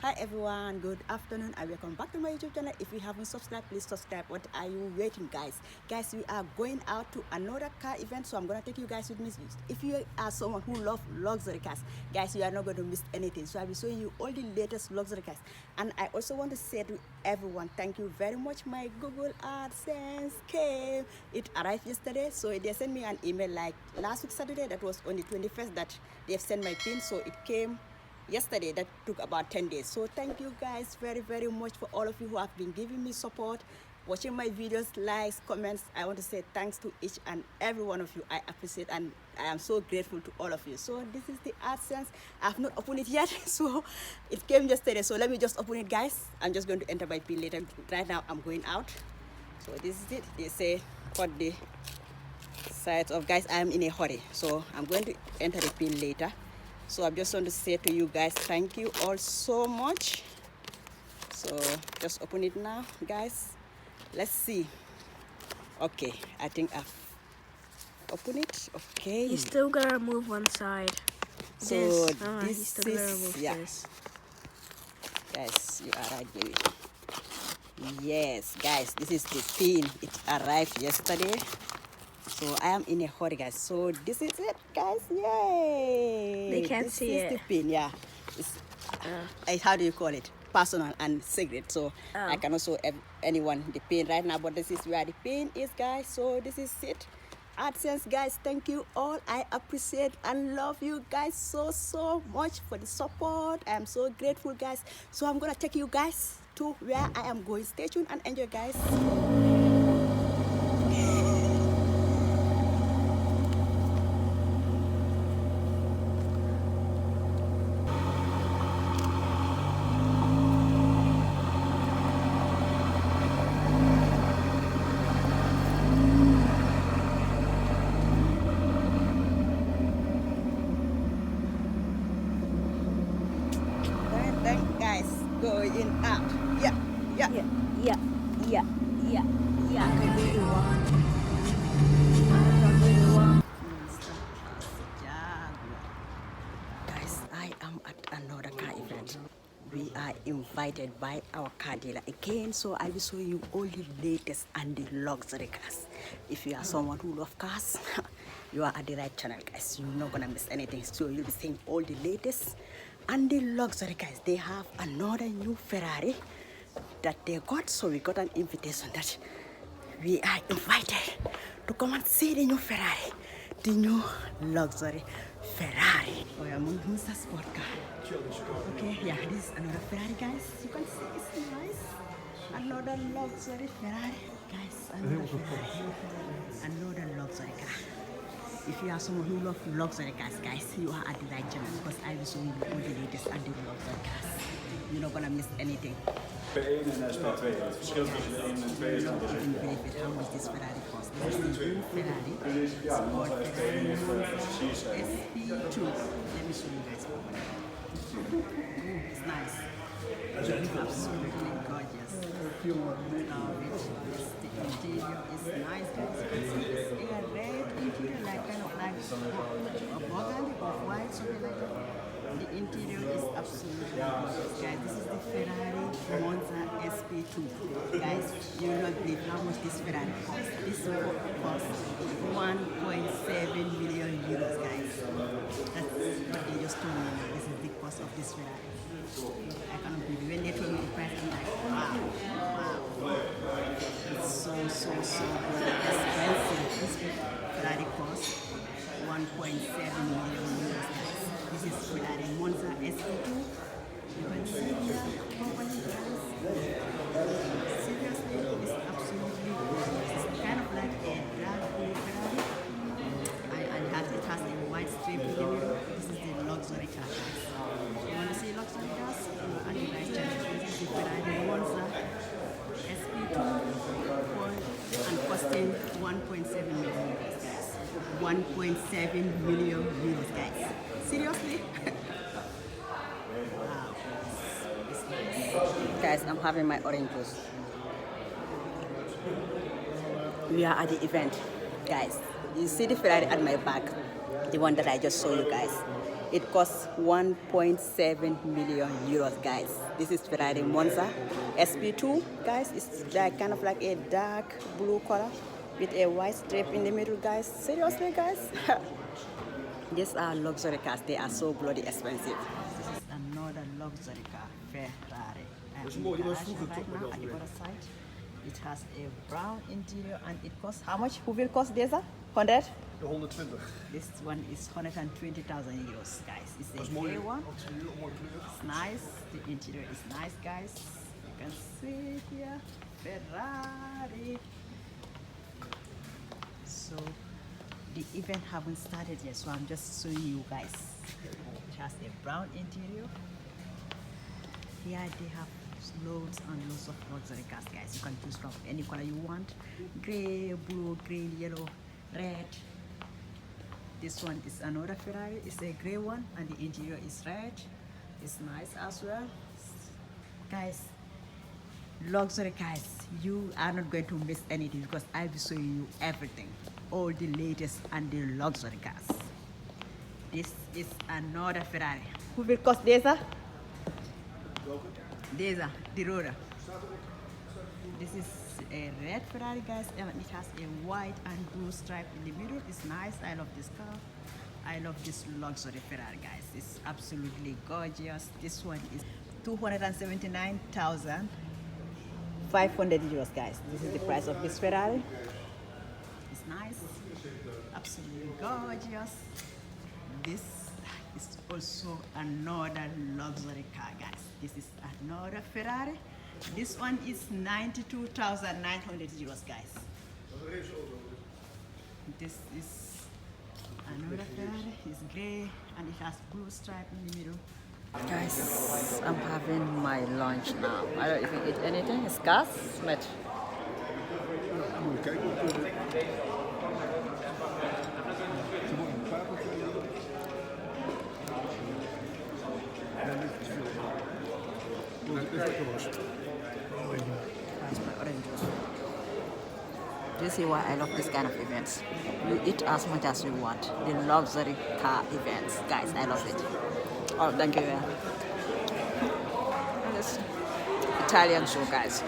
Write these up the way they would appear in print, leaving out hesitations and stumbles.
Hi everyone, good afternoon and welcome back to my YouTube channel. If you haven't subscribed, please subscribe. What are you waiting, guys? Guys, we are going out to another car event, so I'm gonna take you guys with me. If you are someone who loves luxury cars, guys, you are not going to miss anything. So I'll be showing you all the latest luxury cars. And I also want to say to everyone, thank you very much. My Google AdSense came. It arrived yesterday, so they sent me an email like last week Saturday. That was on the 21st that they've sent my pin, so it came yesterday. That took about 10 days. So thank you guys very much for all of you who have been giving me support, watching my videos, likes, comments. I want to say thanks to each and every one of you. I appreciate and I am so grateful to all of you. So this is the Adsense. I have not opened it yet, so it came yesterday. So let me just open it, guys. I'm just going to enter my pin later. Right now I'm going out. So this is it. They say cut the sides of, guys. I am in a hurry, so I'm going to enter the pin later. So I just want to say to you guys, thank you all so much. So just open it now, guys. Let's see. Okay, I think I've opened it. Okay. You still gotta remove one side. So this is, yeah. This. Guys, you are right, baby. Yes, guys, this is the pin. It arrived yesterday. So I am in a hurry, guys. So this is it, guys. Yay! They can't see it. This is the pin, yeah. It's, how do you call it? Personal and secret. So I cannot show anyone the pin right now, but this is where the pin is, guys. So this is it. AdSense, guys, thank you all. I appreciate and love you guys so much for the support. I am so grateful, guys. So I'm gonna take you guys to where I am going. Stay tuned and enjoy, guys. Guys, going out. Yeah. Guys, I am at another car event. We are invited by our car dealer again, so I will show you all the latest and the luxury cars. If you are someone who loves cars, you are at the right channel, guys. You're not gonna miss anything. So you'll be seeing all the latest and the luxury cars. They have another new Ferrari that they got, so we got an invitation that we are invited to come and see the new Ferrari, the new luxury Ferrari. Oh yeah, Monza sport car. Okay, yeah, this is another Ferrari, guys. You can see it's nice. Another luxury Ferrari, guys. Another Ferrari, another luxury car. If you are someone who loves luxury cars, guys, you are at the right channel because I will show you all the latest and the luxury cars. You're not gonna miss anything. SP1 en SP2. Het verschil tussen de 1 en 2 is dan How much this Ferrari cost? This is the new Ferrari. It's called Ferrari Monza SP2. Let me show you guys. It's nice. It's absolutely gorgeous. Love it. The interior is nice, guys. It's a red interior, like kind of like a burgundy or white, something like that. The interior is absolutely gorgeous, guys. This is the Ferrari Monza SP2. Guys, you will not believe how much this Ferrari costs. This costs 1.7 million euros, guys. That's what they just told me. This is the cost of this Ferrari. I cannot believe it. When they told me the price, I'm like, wow. It's so expensive. This Ferrari costs 1.7 million euros, guys. This is Ferrari Monza SP2. You can see here, company guys. Seriously, it's absolutely gorgeous. It's kind of like a drag Ferrari. And it has a white strip in the middle. This is the luxury car, guys. You want to see luxury cars? And you guys check it. This is the Ferrari Monza SP2 and costing 1.7 million euros, guys. 1.7 million euros, guys. Seriously? Wow. It's nice. Guys, I'm having my orange juice. We are at the event, guys. You see the Ferrari at my back, the one that I just showed you guys. It costs 1.7 million euros, guys. This is Ferrari Monza SP2, guys. It's like kind of like a dark blue color with a white strip in the middle, guys. Seriously, guys. These are luxury cars. They are so bloody expensive. This is another luxury car, Ferrari. And in the garage right now at the other side, it has a brown interior and it costs how much? Hoeveel kost deze? 100? De 120. This one is 120,000 euros, guys. It's a grey one. It's nice. The interior is nice, guys. You can see here, Ferrari. So the event haven't started yet, so I'm just showing you guys. It has a brown interior. Here they have loads and loads of luxury cars, guys. You can choose from any color you want: gray, blue, green, yellow, red. This one is another Ferrari. It's a gray one and the interior is red. It's nice as well, guys. Luxury cars, you are not going to miss anything because I'll be showing you everything, all the latest and the luxury cars. This is another Ferrari. Hoeveel kost deze? Deze, the rotor. This is a red Ferrari, guys, and it has a white and blue stripe in the middle. It's nice. I love this car. I love this luxury Ferrari, guys. It's absolutely gorgeous. This one is 279,500 euros, guys. This is the price of this Ferrari. It's nice, absolutely gorgeous. This is also another luxury car, guys. This is another Ferrari. This one is 92,900 euros, guys. This is another Ferrari. It's gray and it has blue stripe in the middle. Guys, I'm having my lunch now. I don't even eat anything. It's gas, but Moet je kijken. Ze wordt een paprika. Nee, niet te veel. Doe het even los. it's my orange juice. Do you see why I love this kind of events? You eat as much as you want. The luxury car events, guys, I love it. Oh, thank you. This Italian show, guys.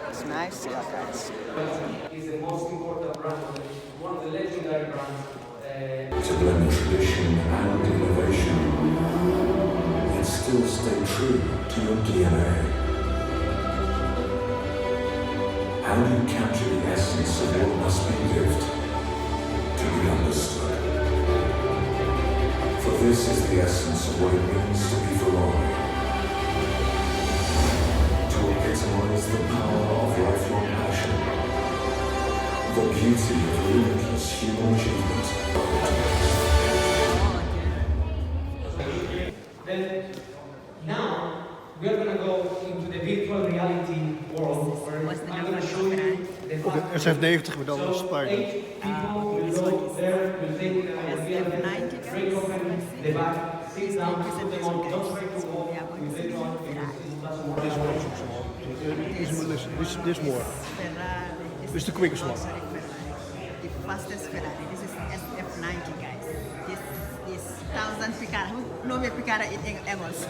It's nice, yeah, guys. Is the most important brand, one of the legendary brands. To blend tradition and innovation and still stay true to your DNA. How do you capture the essence of what must be lived to be understood? For this is the essence of what it means to be Ferrari. To epitomize the power of lifelong passion, the beauty of limitless human achievement. Then now we are going to go into the virtual reality world where I'm going to show you the Op de SF90 met dan een Spider. 8 people will go there, will take will be able to break open the back, sit down, put them on, don't try to walk, we take on, This one is ook zo. This more. This is the quickest one. The fastest Ferrari. This is SF90, guys. This is 1,000 picada. No me picada in English.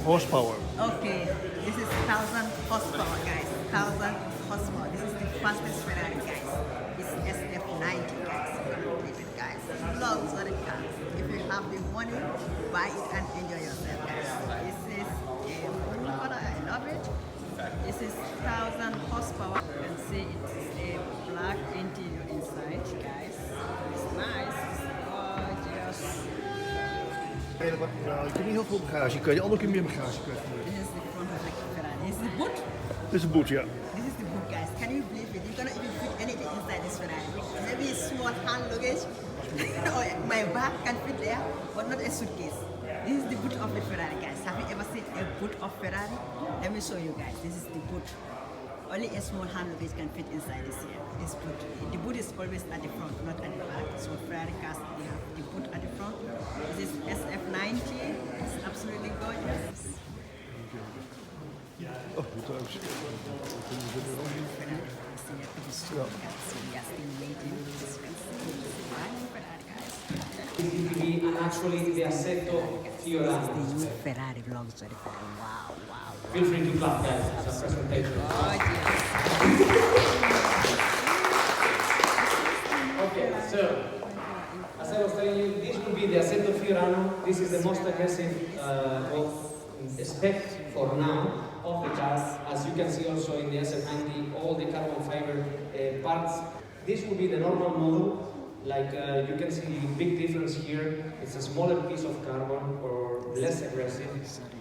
Horsepower. Okay, this is 1,000 horsepower, guys. 1,000 horsepower. This is the fastest Ferrari, guys. It's SF90, guys. You can believe it, guys. Luxury car. If you have the money, buy it and enjoy yourself, guys. This is a blue color. I love it. This is 1,000 horsepower. You can see it's a black interior inside, guys. It's nice. It's gorgeous. Je kunt niet heel veel bagage kwijt. De andere keer meer bagage kwijt. This is the front of the Ferrari. This is the boot. Dit is een boot, ja. This is the boot, guys. Can you believe it? You cannot even fit anything inside this Ferrari. Maybe a small hand luggage. Or my bag can fit there, but not a suitcase. This is the boot of the Ferrari, guys. Have you ever seen a boot of Ferrari? Let me show you, guys. This is the boot. Only a small hand luggage can fit inside this boot. The boot is always at the front, not at the back. So Ferrari cars, they have the boot at the front. This is SF90. It's absolutely gorgeous. Oh, goed trouwens. Ferrari. We are still waiting. As you can see, Ferrari. actually the Assetto Fiorano. The new Ferrari luxury car. Wow, wow. Feel free to clap, guys. It's a presentation. Okay, so as I was telling you, this will be the Assetto Fiorano. This is the most aggressive spec for now of the car. As you can see also in the SF90, all the carbon fiber parts. This will be the normal model. Like you can see big difference here. It's a smaller piece of carbon or less aggressive,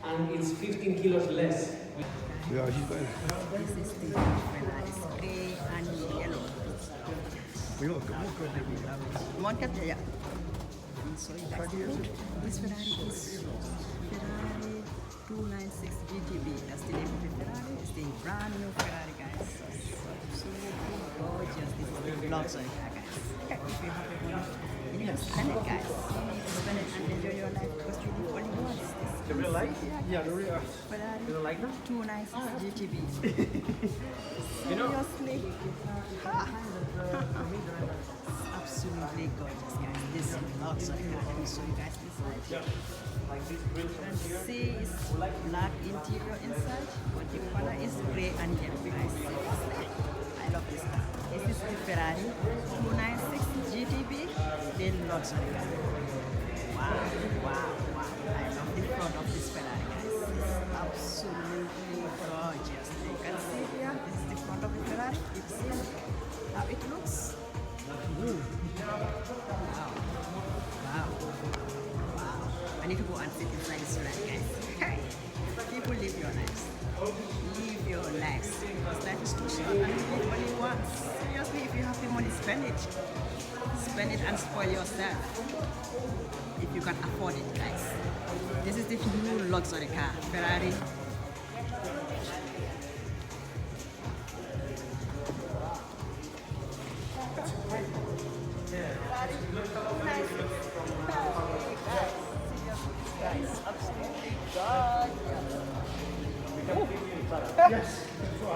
and it's 15 kilos less. Ja, als je het weet. This is the Ferrari grey and yellow. Ja, kom op. Come on, Captain. Yeah. So you guys good. This Ferrari is Ferrari 296 GTB. That's the name of the Ferrari. It's the brand new Ferrari, guys. So absolutely gorgeous. This is the luxury car, guys. If you have the money, you need to spend it, guys. You need to spend it and enjoy your life because you need only once. The real life? Yeah, the real. Ferrari You don't like them? 296 GTB. You know- Seriously? Absolutely gorgeous, guys. This is luxury car. Let me show you guys inside. See, it's black interior inside, but the color is grey and yellow, guys. Seriously? I love this car. This is the Ferrari 296 GTB, the luxury car. Wow, wow, wow. I love the front of this Ferrari, guys. It's absolutely gorgeous. You can see here, this is the front of the Ferrari. You see how it looks? Wow. Wow. Wow. I need to go and sit inside this Ferrari, guys. Hey, people live your lives. Live your lives. Because life is too short and you live only once. Seriously, if you have the money, spend it. Spend it and spoil yourself. If you can afford it, guys. This is the new luxury car, Ferrari.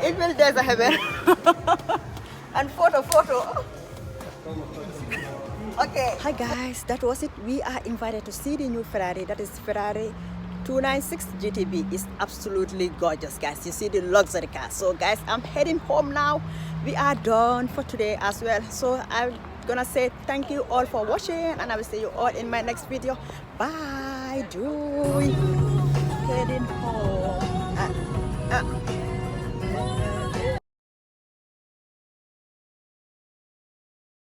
It will there's a heaven. And photo. Okay. Hi guys, that was it. We are invited to see the new Ferrari. That is Ferrari 296 GTB. It's absolutely gorgeous, guys. You see the luxury car. So guys, I'm heading home now. We are done for today as well. So I'm gonna say thank you all for watching, and I will see you all in my next video. Bye. Heading home.